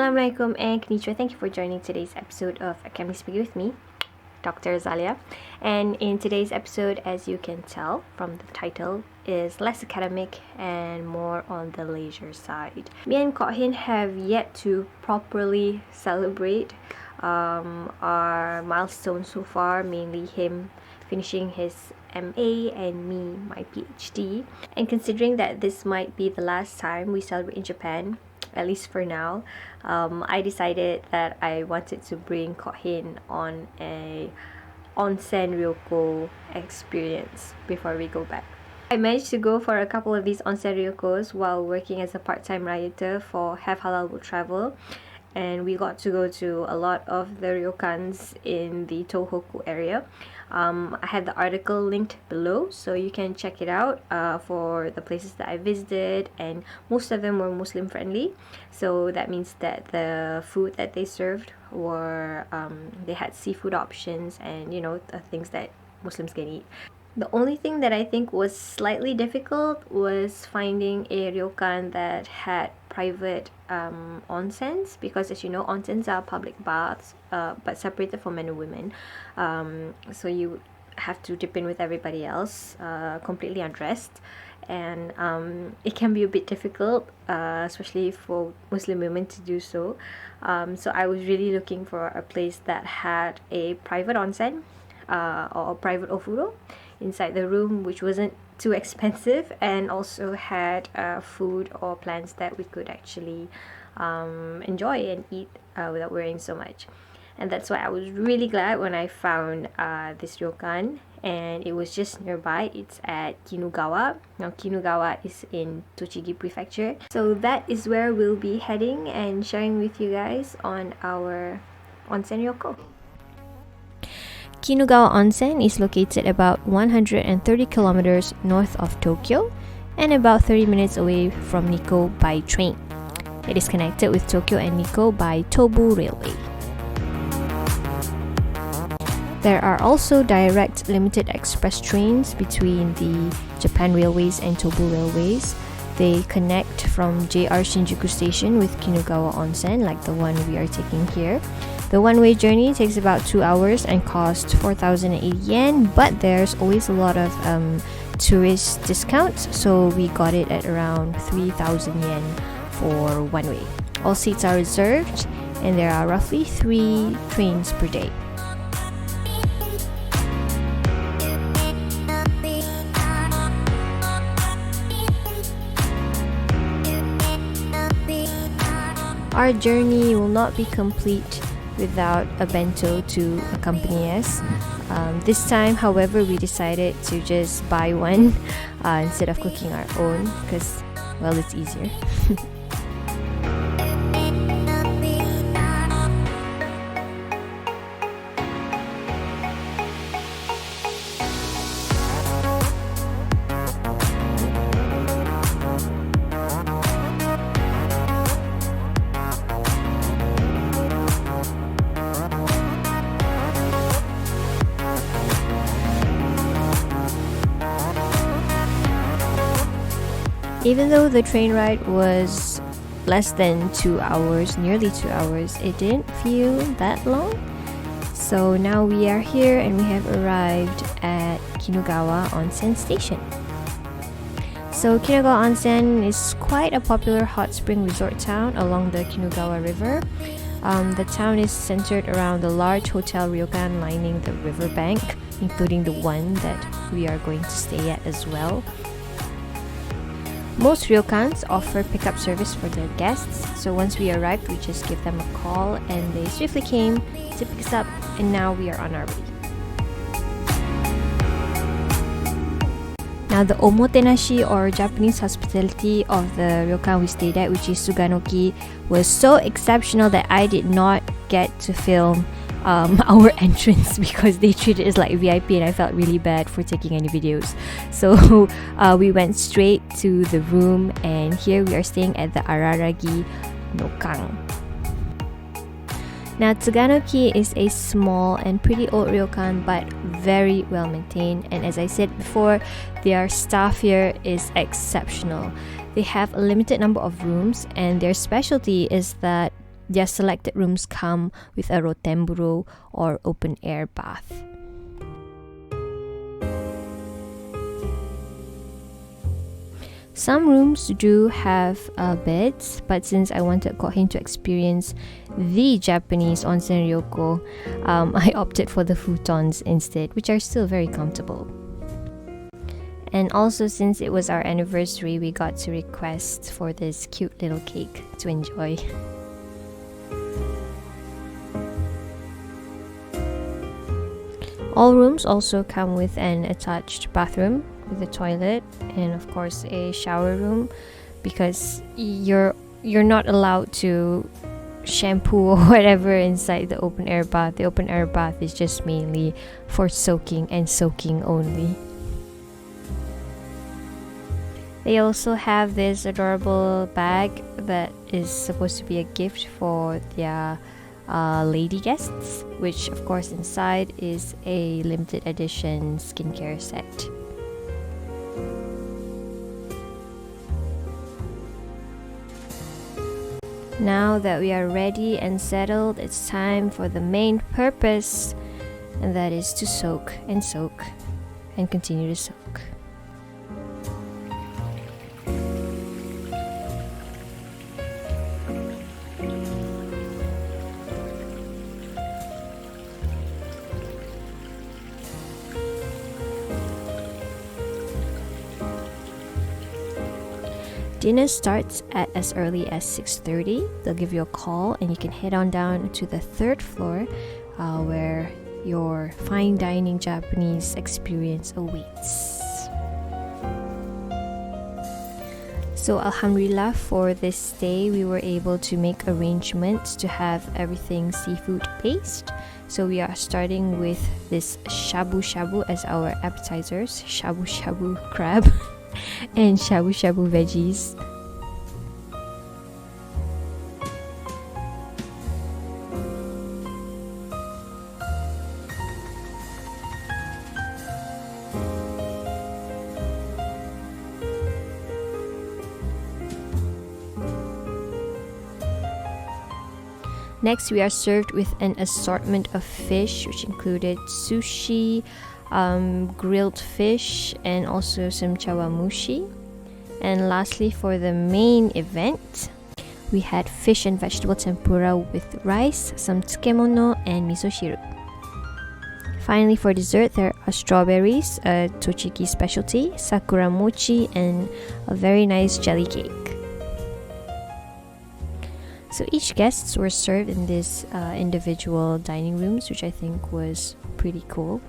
Assalamualaikum and konnichiwa. Thank you for joining today's episode of Academy Speak with me, Dr. Zalia. And in today's episode, as you can tell from the title, is less academic and more on the leisure side. Me and Kok Hin have yet to properly celebrate our milestones so far, mainly him finishing his MA and me my PhD. And considering that this might be the last time we celebrate in Japan, at least for now, I decided that I wanted to bring Kok Hin on a onsen ryoko experience before we go back. I managed to go for a couple of these onsen ryokos while working as a part-time writer for Have Halal Will Travel, and we got to go to a lot of the ryokans in the Tohoku area. I had the article linked below, so you can check it out for the places that I visited, and most of them were Muslim friendly, so that means that the food that they served were they had seafood options and the things that Muslims can eat. The only thing that I think was slightly difficult was finding a ryokan that had private onsens, because as you know, onsens are public baths but separated for men and women, so you have to dip in with everybody else completely undressed, and it can be a bit difficult, especially for Muslim women to do so. So I was really looking for a place that had a private onsen or a private ofuro inside the room, which wasn't too expensive, and also had food or plants that we could actually enjoy and eat without worrying so much. And that's why I was really glad when I found this ryokan, and it was just nearby. It's at Kinugawa. Now Kinugawa is in Tochigi Prefecture, so that is where we'll be heading and sharing with you guys on our onsen ryoko. Kinugawa Onsen is located about 130 kilometers north of Tokyo and about 30 minutes away from Nikko by train. It is connected with Tokyo and Nikko by Tobu Railway. There are also direct limited express trains between the Japan Railways and Tobu Railways. They connect from JR Shinjuku Station with Kinugawa Onsen, like the one we are taking here. The one-way journey takes about 2 hours and costs 4,080 yen, but there's always a lot of tourist discounts, so we got it at around 3,000 yen for one way. All seats are reserved, and there are roughly 3 trains per day. Our journey will not be complete without a bento to accompany us. This time, however, we decided to just buy one instead of cooking our own, because, well, it's easier. Even though the train ride was less than 2 hours, nearly 2 hours, it didn't feel that long. So now we are here and we have arrived at Kinugawa Onsen Station. So Kinugawa Onsen is quite a popular hot spring resort town along the Kinugawa River. The town is centered around the large hotel ryokan lining the riverbank, including the one that we are going to stay at as well. Most ryokans offer pickup service for their guests, so once we arrived, we just gave them a call and they swiftly came to pick us up, and now we are on our way. Now, the omotenashi or Japanese hospitality of the ryokan we stayed at, which is Tsuganoki, was so exceptional that I did not get to film our entrance because they treated us like VIP, and I felt really bad for taking any videos. So we went straight to the room, and here we are staying at the Araragi Nokang. Now, Tsuganoki is a small and pretty old ryokan, but very well maintained, and as I said before, their staff here is exceptional. They have a limited number of rooms, and their specialty is that their selected rooms come with a rotemburo or open air bath. Some rooms do have beds, but since I wanted Kohin to experience the Japanese onsen ryoko, I opted for the futons instead, which are still very comfortable. And also, since it was our anniversary, we got to request for this cute little cake to enjoy. All rooms also come with an attached bathroom with a toilet and of course a shower room, because you're not allowed to shampoo or whatever inside the open air bath. The open air bath is just mainly for soaking and soaking only. They also have this adorable bag that is supposed to be a gift for their lady guests, which of course inside is a limited edition skincare set. Now that we are ready and settled, it's time for the main purpose, and that is to soak and soak and continue to soak. Dinner starts at as early as 6:30. They'll give you a call and you can head on down to the 3rd floor where your fine dining Japanese experience awaits. So alhamdulillah, for this day we were able to make arrangements to have everything seafood based. So we are starting with this shabu shabu as our appetizers, shabu shabu crab and shabu shabu veggies. Next, we are served with an assortment of fish, which included sushi, grilled fish, and also some chawamushi. And lastly, for the main event, we had fish and vegetable tempura with rice, some tsukemono, and miso shiru. Finally, for dessert, there are strawberries, a Tochigi specialty, sakura mochi, and a very nice jelly cake. So each guests were served in this individual dining rooms, which I think was pretty cool.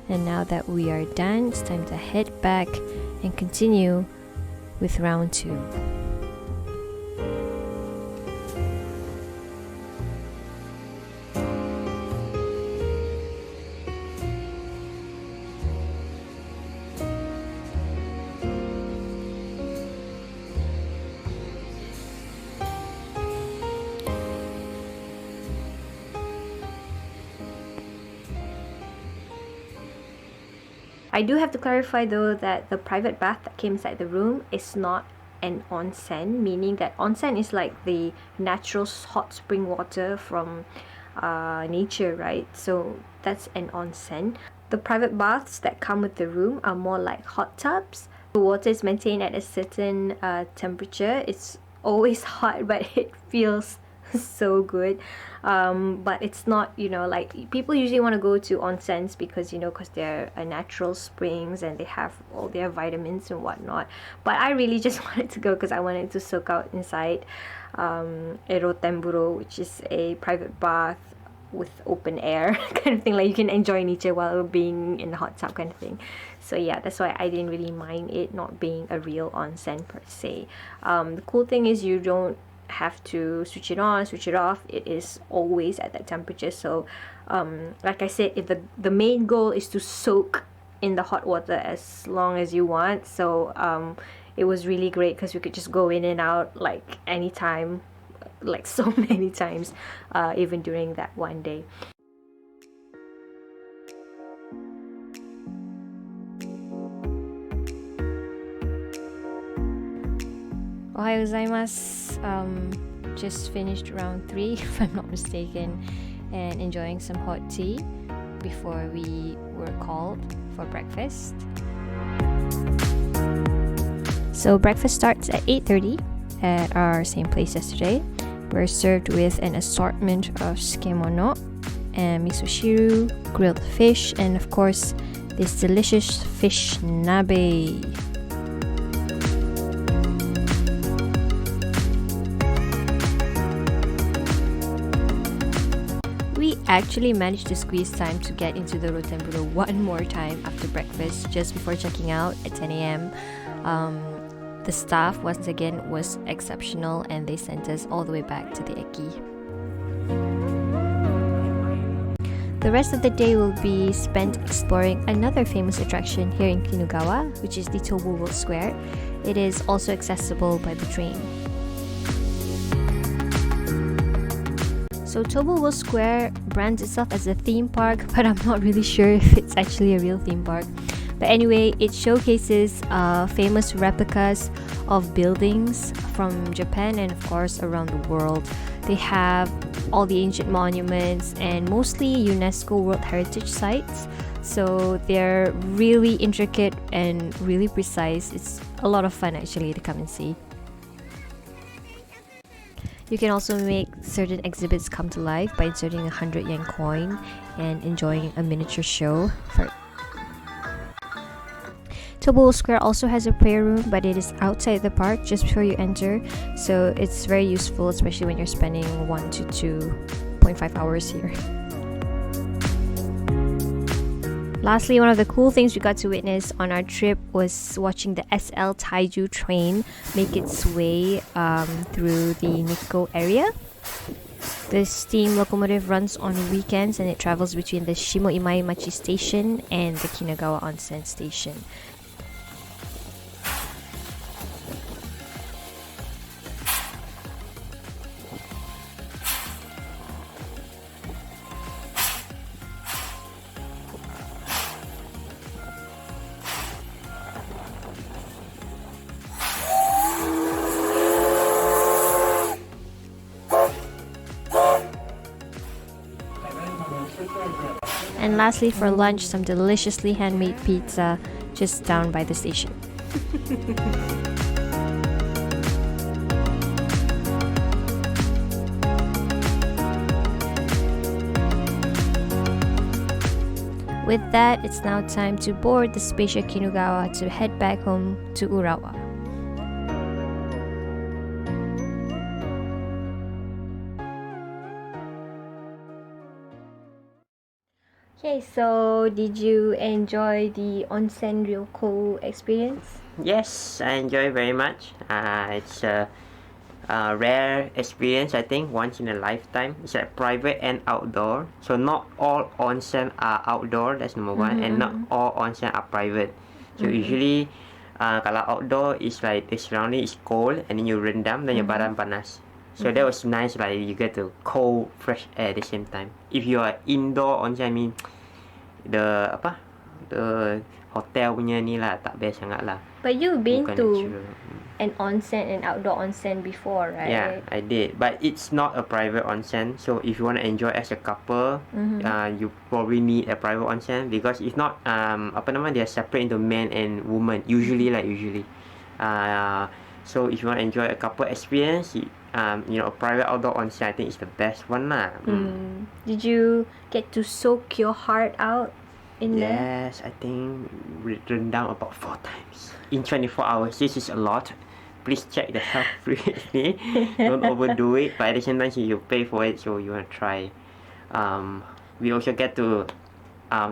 And now that we are done, it's time to head back and continue with round 2. I do have to clarify though that the private bath that came inside the room is not an onsen, meaning that onsen is like the natural hot spring water from nature, right? So that's an onsen. The private baths that come with the room are more like hot tubs. The water is maintained at a certain temperature. It's always hot, but it feels so good. But it's not, like people usually want to go to onsens because they're natural springs and they have all their vitamins and whatnot. But I really just wanted to go because I wanted to soak out inside Erotemburo, which is a private bath with open air kind of thing, like you can enjoy nature while being in the hot tub kind of thing. So yeah, that's why I didn't really mind it not being a real onsen per se. The cool thing is you don't have to switch it on, switch it off. It is always at that temperature. So like I said, if the main goal is to soak in the hot water as long as you want, so it was really great because we could just go in and out like anytime, like so many times, even during that one day. Ohayou gozaimasu. just finished round 3 if I'm not mistaken, and enjoying some hot tea before we were called for breakfast. So breakfast starts at 8:30 at our same place yesterday. We're served with an assortment of tsukemono and misoshiru, grilled fish, and of course this delicious fish nabe. We actually managed to squeeze time to get into the Rotemburo one more time after breakfast, just before checking out at 10 a.m. The staff once again was exceptional, and they sent us all the way back to the Eki. The rest of the day will be spent exploring another famous attraction here in Kinugawa, which is the Tobu World Square. It is also accessible by the train. So Tobu World Square brands itself as a theme park, but I'm not really sure if it's actually a real theme park. But anyway, it showcases famous replicas of buildings from Japan and of course around the world. They have all the ancient monuments and mostly UNESCO World Heritage Sites. So they're really intricate and really precise. It's a lot of fun actually to come and see. You can also make certain exhibits come to life by inserting a 100 yen coin and enjoying a miniature show. Tobu Square also has a prayer room, but it is outside the park just before you enter, so it's very useful, especially when you're spending 1 to 2.5 hours here. Lastly, one of the cool things we got to witness on our trip was watching the SL Taiju train make its way through the Nikko area. The steam locomotive runs on weekends and it travels between the Shimoimai Machi Station and the Kinugawa Onsen Station. And lastly, for lunch, some deliciously handmade pizza just down by the station. With that, it's now time to board the spacious Kinugawa to head back home to Urawa. Okay, so did you enjoy the Onsen Ryoko experience? Yes, I enjoy very much. It's a rare experience, I think, once in a lifetime. It's like private and outdoor. So not all onsen are outdoor, that's number one, and not all onsen are private. So usually, kalau outdoor is like the surrounding is cold and then you rendam, then your badan panas. So that was nice, like you get the cold, fresh air at the same time. If you are indoor onsen, I mean the hotel punya ni lah, tak best sangat lah. But you've been Bukan to natural. an onsen, an outdoor onsen before, right? Yeah, I did. But it's not a private onsen. So if you want to enjoy as a couple, you probably need a private onsen because it's not they are separate into men and women. Usually. So if you want to enjoy a couple experience, a private outdoor onsen I think is the best one lah. Did you get to soak your heart out in there? Yes, I think rendang about 4 times in 24 hours. This is a lot. Please check the health frequently. Don't overdo it. But at the same time, you pay for it, so you want to try. We also get to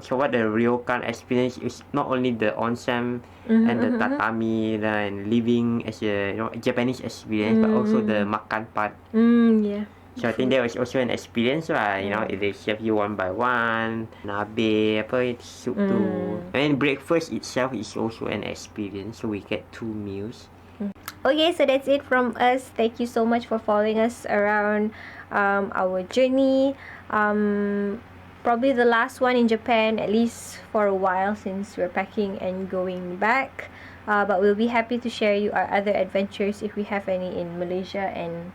so what the ryokan experience is not only the onsen and the tatami and living as a Japanese experience, but also the makan part. Yeah. So I think that was also an experience lah. They serve you one by one, nabe, soup tu. And breakfast itself is also an experience. So we get 2 meals. Okay, so that's it from us. Thank you so much for following us around our journey. Probably the last one in Japan, at least for a while, since we're packing and going back. But we'll be happy to share you our other adventures if we have any in Malaysia and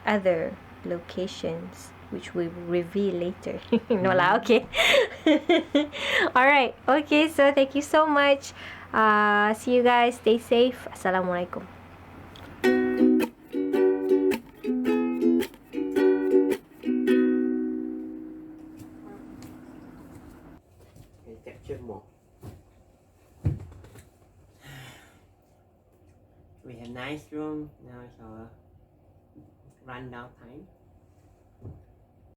other locations, which we will reveal later. No lah, okay. Alright, okay, so thank you so much. See you guys. Stay safe. Assalamualaikum. Capture more. We have nice room. Now it's our rundown time.